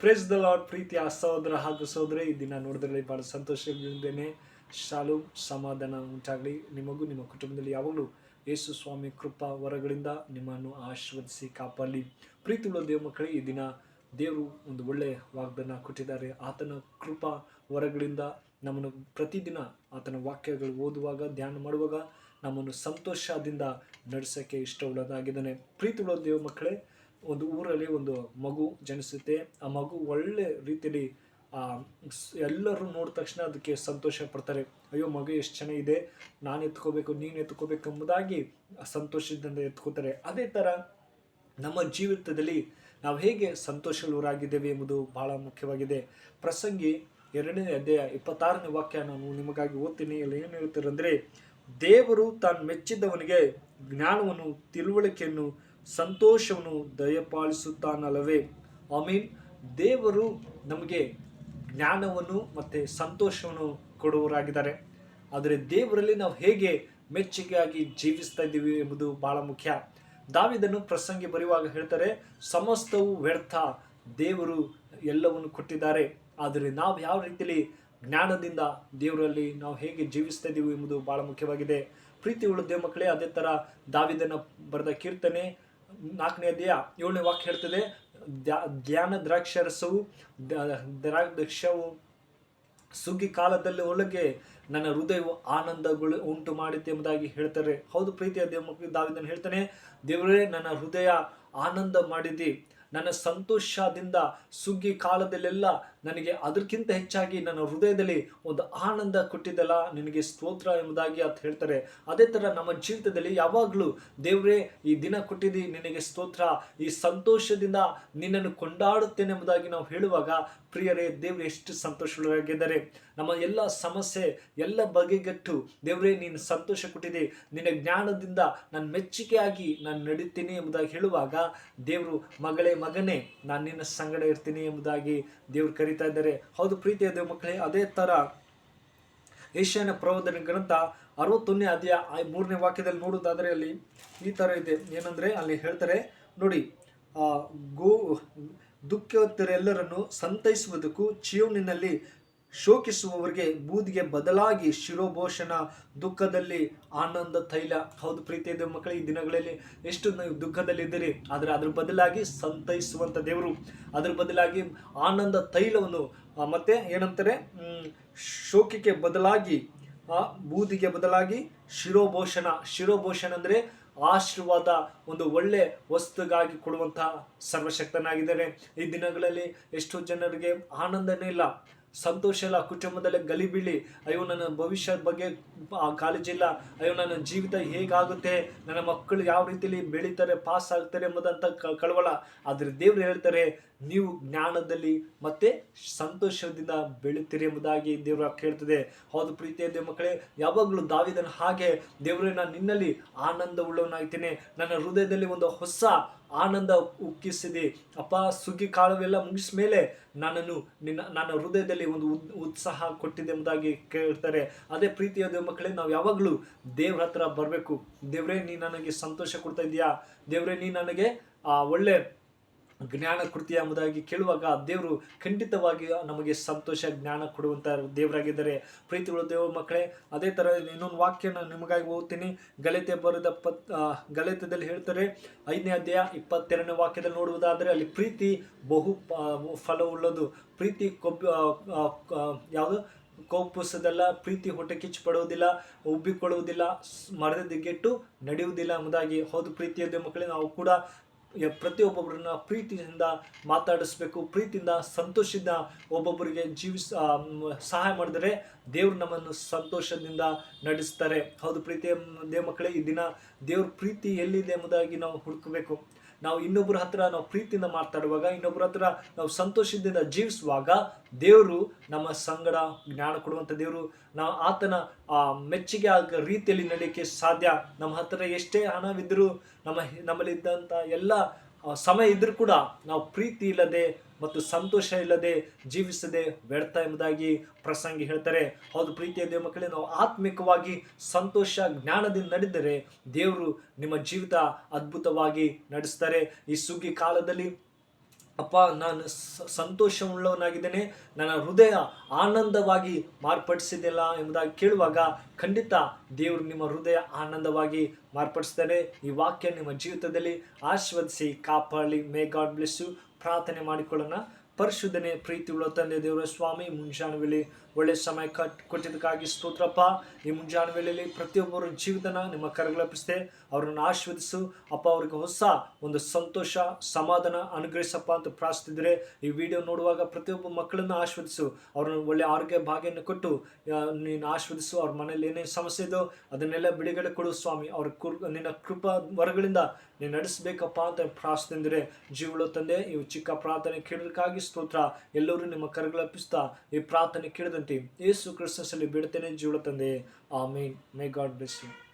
Praise the lord. ಪ್ರೀತಿಯ ಸಹೋದರ ಹಾಗೂ ಸಹೋದರಿ, ಈ ದಿನ ನೋಡಿದ್ರಲ್ಲಿ ಬಹಳ ಸಂತೋಷದಿಂದೇನೆ. ಶಾಲೋಮ್, ಸಮಾಧಾನ ಉಂಟಾಗಲಿ ನಿಮಗೂ ನಿಮ್ಮ ಕುಟುಂಬದಲ್ಲಿ. ಯಾವಾಗಲೂ ಯೇಸು ಸ್ವಾಮಿ ಕೃಪಾ ವರಗಳಿಂದ ನಿಮ್ಮನ್ನು ಆಶೀರ್ವದಿಸಿ ಕಾಪಾಡಲಿ. ಪ್ರೀತಿ ಉಳ್ಳ ದೇವ ಮಕ್ಕಳೇ, ಈ ದಿನ ದೇವರು ಒಂದು ಒಳ್ಳೆಯ ವಾಗ್ದಾನ ಕೊಟ್ಟಿದ್ದಾರೆ. ಆತನ ಕೃಪಾ ವರಗಳಿಂದ ನಮ್ಮನ್ನು ಪ್ರತಿದಿನ ಆತನ ವಾಕ್ಯಗಳು ಓದುವಾಗ, ಧ್ಯಾನ ಮಾಡುವಾಗ ನಮ್ಮನ್ನು ಸಂತೋಷದಿಂದ ನಡೆಸೋಕ್ಕೆ ಇಷ್ಟವುಳ್ಳದಾಗಿದ್ದಾನೆ. ಪ್ರೀತಿ ಉಳ್ಳ ದೇವ ಮಕ್ಕಳೇ, ಒಂದು ಊರಲ್ಲಿ ಒಂದು ಮಗು ಜನಿಸುತ್ತೆ. ಆ ಮಗು ಒಳ್ಳೆ ರೀತಿಯಲ್ಲಿ ಎಲ್ಲರೂ ನೋಡಿದ ತಕ್ಷಣ ಅದಕ್ಕೆ ಸಂತೋಷ ಪಡ್ತಾರೆ. ಅಯ್ಯೋ, ಮಗು ಎಷ್ಟು ಚೆನ್ನಾಗಿದೆ, ನಾನು ಎತ್ಕೋಬೇಕು, ನೀನು ಎತ್ಕೋಬೇಕು ಎಂಬುದಾಗಿ ಸಂತೋಷದಿಂದ ಎತ್ಕೋತಾರೆ. ಅದೇ ಥರ ನಮ್ಮ ಜೀವಿತದಲ್ಲಿ ನಾವು ಹೇಗೆ ಸಂತೋಷಗಳವರಾಗಿದ್ದೇವೆ ಎಂಬುದು ಬಹಳ ಮುಖ್ಯವಾಗಿದೆ. ಪ್ರಸಂಗಿ 2ನೇ ಅಧ್ಯಾಯ 26ನೇ ವಾಕ್ಯ ನಾನು ನಿಮಗಾಗಿ ಓದ್ತೀನಿ. ಅಲ್ಲಿ ಏನು ಹೇಳ್ತಾರೆ ಅಂದರೆ, ದೇವರು ತಾನು ಮೆಚ್ಚಿದವನಿಗೆ ಜ್ಞಾನವನ್ನು, ತಿಳುವಳಿಕೆಯನ್ನು, ಸಂತೋಷವನ್ನು ದಯಪಾಲಿಸುತ್ತಾನಲ್ಲವೇ. ಆಮೀನ್. ದೇವರು ನಮಗೆ ಜ್ಞಾನವನ್ನು ಮತ್ತು ಸಂತೋಷವನ್ನು ಕೊಡುವವರಾಗಿದ್ದಾರೆ. ಆದರೆ ದೇವರಲ್ಲಿ ನಾವು ಹೇಗೆ ಮೆಚ್ಚುಗೆಯಾಗಿ ಜೀವಿಸ್ತಾ ಇದ್ದೀವಿ ಎಂಬುದು ಬಹಳ ಮುಖ್ಯ. ದಾವೀದನು ಪ್ರಸಂಗಿ ಬರೆಯುವಾಗ ಹೇಳ್ತಾರೆ, ಸಮಸ್ತವು ವ್ಯರ್ಥ, ದೇವರು ಎಲ್ಲವನ್ನು ಕೊಟ್ಟಿದ್ದಾರೆ. ಆದರೆ ನಾವು ಯಾವ ರೀತಿಯಲ್ಲಿ ಜ್ಞಾನದಿಂದ ದೇವರಲ್ಲಿ ನಾವು ಹೇಗೆ ಜೀವಿಸ್ತಾ ಇದ್ದೀವಿ ಎಂಬುದು ಬಹಳ ಮುಖ್ಯವಾಗಿದೆ. ಪ್ರೀತಿ ಉಳ್ಳ ದೇವ ಮಕ್ಕಳೇ, ಅದೇ ಥರ ದಾವೀದನ ಬರೆದ ಕೀರ್ತನೆ 4ನೇ ಅಧ್ಯಾಯ 7ನೇ ವಾಕ್ಯ ಹೇಳ್ತದೆ, ಧ್ಯಾನ ದ್ರಾಕ್ಷಾರಸವು ಸುಗ್ಗಿ ಕಾಲದಲ್ಲಿ ಒಳಗೆ ನನ್ನ ಹೃದಯವು ಆನಂದಗಳು ಉಂಟು ಮಾಡಿತು ಎಂಬುದಾಗಿ ಹೇಳ್ತಾರೆ. ಹೌದು ಪ್ರೀತಿಯ ದೇವ ಮಕ್ಕಳು, ದಾವೀದನು ಹೇಳ್ತಾನೆ, ದೇವರೇ ನನ್ನ ಹೃದಯ ಆನಂದ ಮಾಡಿದಿ, ನನ್ನ ಸಂತೋಷದಿಂದ ಸುಗ್ಗಿ ಕಾಲದಲ್ಲೆಲ್ಲ ನನಗೆ ಅದಕ್ಕಿಂತ ಹೆಚ್ಚಾಗಿ ನನ್ನ ಹೃದಯದಲ್ಲಿ ಒಂದು ಆನಂದ ಕೊಟ್ಟಿದ್ದಲ್ಲ, ನಿನಗೆ ಸ್ತೋತ್ರ ಎಂಬುದಾಗಿ ಅಂತ ಹೇಳ್ತಾರೆ. ಅದೇ ಥರ ನಮ್ಮ ಜೀವಿತದಲ್ಲಿ ಯಾವಾಗಲೂ ದೇವರೇ ಈ ದಿನ ಕೊಟ್ಟಿದ್ದಿ, ನಿನಗೆ ಸ್ತೋತ್ರ, ಈ ಸಂತೋಷದಿಂದ ನಿನ್ನನ್ನು ಕೊಂಡಾಡುತ್ತೇನೆ ಎಂಬುದಾಗಿ ನಾವು ಹೇಳುವಾಗ, ಪ್ರಿಯರೇ, ದೇವರು ಎಷ್ಟು ಸಂತೋಷವಾಗಿದ್ದಾರೆ. ನಮ್ಮ ಎಲ್ಲ ಸಮಸ್ಯೆ ಎಲ್ಲ ಬಗೆಗಟ್ಟು ದೇವರೇ ನೀನು ಸಂತೋಷ ಕೊಟ್ಟಿದೆ, ನಿನ್ನ ಜ್ಞಾನದಿಂದ ನಾನು ಮೆಚ್ಚುಗೆಯಾಗಿ ನಾನು ನಡೀತೀನಿ ಎಂಬುದಾಗಿ ಹೇಳುವಾಗ, ದೇವರು ಮಗನೇ ನಾನು ನಿನ್ನ ಸಂಗಡ ಇರ್ತೀನಿ ಎಂಬುದಾಗಿ ದೇವರು ಕರೀತಾ ಇದ್ದಾರೆ. ಹೌದು ಪ್ರೀತಿಯ ದೇವ ಮಕ್ಕಳೇ, ಅದೇ ಥರ ಯೆಶಾಯನ ಪ್ರವಾದನ ಗ್ರಂಥ 61ನೇ ಅಧ್ಯಾಯ 3ನೇ ವಾಕ್ಯದಲ್ಲಿ ನೋಡುವುದಾದರೆ ಅಲ್ಲಿ ಈ ಥರ ಇದೆ. ಏನಂದರೆ ಅಲ್ಲಿ ಹೇಳ್ತಾರೆ ನೋಡಿ, ದುಃಖಿತರೆಲ್ಲರನ್ನು ಸಂತೈಸುವುದಕ್ಕೂ ಚೀಯೋನಿನಲ್ಲಿ ಶೋಕಿಸುವವರಿಗೆ ಬೂದಿಗೆ ಬದಲಾಗಿ ಶಿರೋಭೂಷಣ, ದುಃಖದಲ್ಲಿ ಆನಂದ ತೈಲ. ಹೌದು ಪ್ರೀತಿಯ ದೇವ ಮಕ್ಕಳೇ, ಈ ದಿನಗಳಲ್ಲಿ ಎಷ್ಟು ನೀವು ದುಃಖದಲ್ಲಿದ್ದೀರಿ, ಆದರೆ ಅದ್ರ ಬದಲಾಗಿ ಸಂತೈಸುವಂಥ ದೇವರು, ಅದ್ರ ಬದಲಾಗಿ ಆನಂದ ತೈಲವನ್ನು, ಮತ್ತೆ ಏನಂತಾರೆ, ಶೋಕಕ್ಕೆ ಬದಲಾಗಿ ಬೂದಿಗೆ ಬದಲಾಗಿ ಶಿರೋಭೂಷಣ ಅಂದರೆ ಆಶೀರ್ವಾದ, ಒಂದು ಒಳ್ಳೆ ವಸ್ತುಗಾಗಿ ಕೊಡುವಂತಹ ಸರ್ವಶಕ್ತನಾಗಿದ್ದಾನೆ. ಈ ದಿನಗಳಲ್ಲಿ ಎಷ್ಟೋ ಜನರಿಗೆ ಆನಂದನೇ ಇಲ್ಲ, ಸಂತೋಷ ಇಲ್ಲ, ಕುಟುಂಬದಲ್ಲೇ ಗಲಿಬಿಲಿ, ಅಯ್ಯೋ ನನ್ನ ಭವಿಷ್ಯದ ಬಗ್ಗೆ ಕಾಳಜಿ ಇಲ್ಲ, ಅಯ್ಯೋ ನನ್ನ ಜೀವಿತ ಹೇಗಾಗುತ್ತೆ, ನನ್ನ ಮಕ್ಕಳು ಯಾವ ರೀತಿಯಲ್ಲಿ ಬೆಳೀತಾರೆ, ಪಾಸ್ ಆಗ್ತಾರೆ ಎಂಬುದಂತ ಕಳವಳ. ಆದರೆ ದೇವರು ಹೇಳ್ತಾರೆ, ನೀವು ಜ್ಞಾನದಲ್ಲಿ ಮತ್ತೆ ಸಂತೋಷದಿಂದ ಬೆಳೀತೀರಿ ಎಂಬುದಾಗಿ ದೇವರ ಕೇಳ್ತದೆ. ಹೌದು ಪ್ರೀತಿಯ ದೇವ ಮಕ್ಕಳೇ, ಯಾವಾಗಲೂ ದಾವೀದನ ಹಾಗೆ, ದೇವರೇ ನಾನು ನಿನ್ನಲ್ಲಿ ಆನಂದ ಉಳ್ಳವನಾಗ್ತೀನಿ, ನನ್ನ ಹೃದಯದಲ್ಲಿ ಒಂದು ಹೊಸ ಆನಂದ ಉಕ್ಕಿಸಿದೆ ಅಪ್ಪ, ಸುಗ್ಗಿ ಕಾಲವೆಲ್ಲ ಮುಗಿಸ ಮೇಲೆ ನನ್ನ ಹೃದಯದಲ್ಲಿ ಒಂದು ಉತ್ಸಾಹ ಕೊಟ್ಟಿದೆ ಎಂಬುದಾಗಿ ಕೇಳ್ತಾರೆ. ಅದೇ ಪ್ರೀತಿಯ ದೇವ ಮಕ್ಕಳೇ, ನಾವು ಯಾವಾಗಲೂ ದೇವ್ರ ಹತ್ರ ಬರಬೇಕು. ದೇವರೇ ನೀ ನನಗೆ ಸಂತೋಷ ಕೊಡ್ತಾ ಇದೆಯಾ, ದೇವರೇ ನೀ ನನಗೆ ಒಳ್ಳೆ ಜ್ಞಾನ ಕೊಡ್ತೀಯ ಎಂಬುದಾಗಿ ಕೇಳುವಾಗ, ದೇವರು ಖಂಡಿತವಾಗಿ ನಮಗೆ ಸಂತೋಷ ಜ್ಞಾನ ಕೊಡುವಂಥ ದೇವರಾಗಿದ್ದಾರೆ. ಪ್ರೀತಿಗಳು ದೇವ ಮಕ್ಕಳೇ, ಅದೇ ಥರ ಇನ್ನೊಂದು ವಾಕ್ಯನ ನಿಮಗಾಗಿ ಓದ್ತೀನಿ. ಗಲಾತ್ಯದಲ್ಲಿ ಹೇಳ್ತಾರೆ 5ನೇ ಅಧ್ಯಾಯ 22ನೇ ವಾಕ್ಯದಲ್ಲಿ ನೋಡುವುದಾದರೆ, ಅಲ್ಲಿ ಪ್ರೀತಿ ಬಹು ಫಲವುಳ್ಳದು. ಪ್ರೀತಿ ಯಾವುದು ಕೋಪಿಸೋದಲ್ಲ, ಪ್ರೀತಿ ಹೊಟ್ಟೆ ಕಿಚ್ಚು ಪಡುವುದಿಲ್ಲ, ಉಬ್ಬಿಕೊಳ್ಳುವುದಿಲ್ಲ, ಮರದ ದಿಗ್ಗೆಟ್ಟು ನಡೆಯುವುದಿಲ್ಲ ಎಂಬುದಾಗಿ. ಹೌದು ಪ್ರೀತಿಯ ದೇವ ಮಕ್ಕಳೇ, ನಾವು ಕೂಡ ಪ್ರತಿಯೊಬ್ಬೊಬ್ಬರನ್ನ ಪ್ರೀತಿಯಿಂದ ಮಾತಾಡಿಸ್ಬೇಕು, ಪ್ರೀತಿಯಿಂದ ಸಂತೋಷದಿಂದ ಒಬ್ಬೊಬ್ಬರಿಗೆ ಸಹಾಯ ಮಾಡಿದರೆ ದೇವರು ನಮ್ಮನ್ನು ಸಂತೋಷದಿಂದ ನಡೆಸ್ತಾರೆ. ಹೌದು ಪ್ರೀತಿಯ ದೇವ ಮಕ್ಕಳೇ, ಈ ದಿನ ದೇವ್ರ ಪ್ರೀತಿ ಎಲ್ಲಿದೆ ಎಂಬುದಾಗಿ ನಾವು ಹುಡುಕಬೇಕು. ನಾವು ಇನ್ನೊಬ್ಬರ ಹತ್ರ ನಾವು ಪ್ರೀತಿಯಿಂದ ಮಾತಾಡುವಾಗ, ಇನ್ನೊಬ್ಬರ ಹತ್ರ ನಾವು ಸಂತೋಷದಿಂದ ಜೀವಿಸುವಾಗ, ದೇವರು ನಮ್ಮ ಸಂಗಡ ಜ್ಞಾನ ಕೊಡುವಂಥ ದೇವರು. ನಾವು ಆತನ ಮೆಚ್ಚುಗೆ ಆಗ ರೀತಿಯಲ್ಲಿ ನಡೆಯೋಕ್ಕೆ ಸಾಧ್ಯ. ನಮ್ಮ ಹತ್ರ ಎಷ್ಟೇ ಹಣವಿದ್ದರೂ, ನಮ್ಮಲ್ಲಿದ್ದಂಥ ಎಲ್ಲ ಸಮಯ ಇದ್ರೂ ಕೂಡ ನಾವು ಪ್ರೀತಿ ಇಲ್ಲದೆ ಮತ್ತು ಸಂತೋಷ ಇಲ್ಲದೆ ಜೀವಿಸದೆ ವ್ಯರ್ಥ ಎಂಬುದಾಗಿ ಪ್ರಸಂಗಿ ಹೇಳ್ತಾರೆ. ಹೌದು ಪ್ರೀತಿಯ ದೇವ ಮಕ್ಕಳೇ, ನಾವು ಆತ್ಮಿಕವಾಗಿ ಸಂತೋಷ ಜ್ಞಾನದಿಂದ ನಡೆದರೆ ದೇವರು ನಿಮ್ಮ ಜೀವಿತ ಅದ್ಭುತವಾಗಿ ನಡೆಸ್ತಾರೆ. ಈ ಸುಗ್ಗಿ ಕಾಲದಲ್ಲಿ ಅಪ್ಪ, ನಾನು ಸಂತೋಷವುಳ್ಳವನಾಗಿದ್ದೇನೆ, ನನ್ನ ಹೃದಯ ಆನಂದವಾಗಿ ಮಾರ್ಪಡಿಸಿದೆಲ್ಲ ಎಂಬುದಾಗಿ ಕೇಳುವಾಗ ಖಂಡಿತ ದೇವರು ನಿಮ್ಮ ಹೃದಯ ಆನಂದವಾಗಿ ಮಾರ್ಪಡಿಸ್ತಾರೆ. ಈ ವಾಕ್ಯ ನಿಮ್ಮ ಜೀವಿತದಲ್ಲಿ ಆಶೀರ್ವದಿಸಿ ಕಾಪಾಡಲಿ. May God bless you. ಪ್ರಾರ್ಥನೆ ಮಾಡಿಕೊಳ್ಳೋಣ. ಪರಿಶುದ್ಧನೆ ಪ್ರೀತಿ ಉಳ್ಳ ತಂದೆ ದೇವರ ಸ್ವಾಮಿ, ಮುಂಜಾನೆ ವೇಳೆ ಒಳ್ಳೆ ಸಮಯ ಕೊಟ್ಟಿದ್ದಕ್ಕಾಗಿ ಸ್ತೋತ್ರಪ್ಪ. ಈ ಮುಂಜಾನೆ ವೇಳೆಯಲ್ಲಿ ಪ್ರತಿಯೊಬ್ಬರ ಜೀವಿತನ ನಿಮ್ಮ ಕರಗಳಪ್ಪಿಸಿದೆ. ಅವರನ್ನು ಆಶೀರ್ವದಿಸು ಅಪ್ಪ. ಅವ್ರಿಗೆ ಹೊಸ ಒಂದು ಸಂತೋಷ, ಸಮಾಧಾನ ಅನುಗ್ರಹಿಸಪ್ಪ ಅಂತ ಪ್ರಾರ್ಥಿಸಿದ್ರೆ, ಈ ವಿಡಿಯೋ ನೋಡುವಾಗ ಪ್ರತಿಯೊಬ್ಬ ಮಕ್ಕಳನ್ನು ಆಶೀರ್ವದಿಸು. ಅವ್ರನ್ನ ಒಳ್ಳೆ ಆರೋಗ್ಯ ಭಾಗ್ಯವನ್ನು ಕೊಟ್ಟು ನೀನು ಆಶೀರ್ವದಿಸು. ಅವ್ರ ಮನೇಲಿ ಏನೇನು ಸಮಸ್ಯೆ ಇದೋ ಅದನ್ನೆಲ್ಲ ಬಿಡುಗಡೆ ಕೊಡು ಸ್ವಾಮಿ. ಅವ್ರ ನಿನ್ನ ಕೃಪಾ ವರಗಳಿಂದ ನೀನು ನಡೆಸಬೇಕಪ್ಪ ಅಂತ ಪ್ರಾರ್ಥಿಸಿದ್ರೆ, ಜೀವಳ ತಂದೆ, ಈ ಚಿಕ್ಕ ಪ್ರಾರ್ಥನೆ ಕೇಳೋದಕ್ಕಾಗಿ ಸ್ತೋತ್ರ. ಎಲ್ಲರೂ ನಿಮ್ಮ ಕರಗಳಪ್ಪಿಸ್ತಾ ಈ ಪ್ರಾರ್ಥನೆ ಕೇಳಿದಂತೆ ಯೇಸು ಕ್ರಿಸ್ತನಲ್ಲಿ ಬಿಡುತ್ತೇನೆ ಜೀವಳ ತಂದೆ. Amen. May God bless you.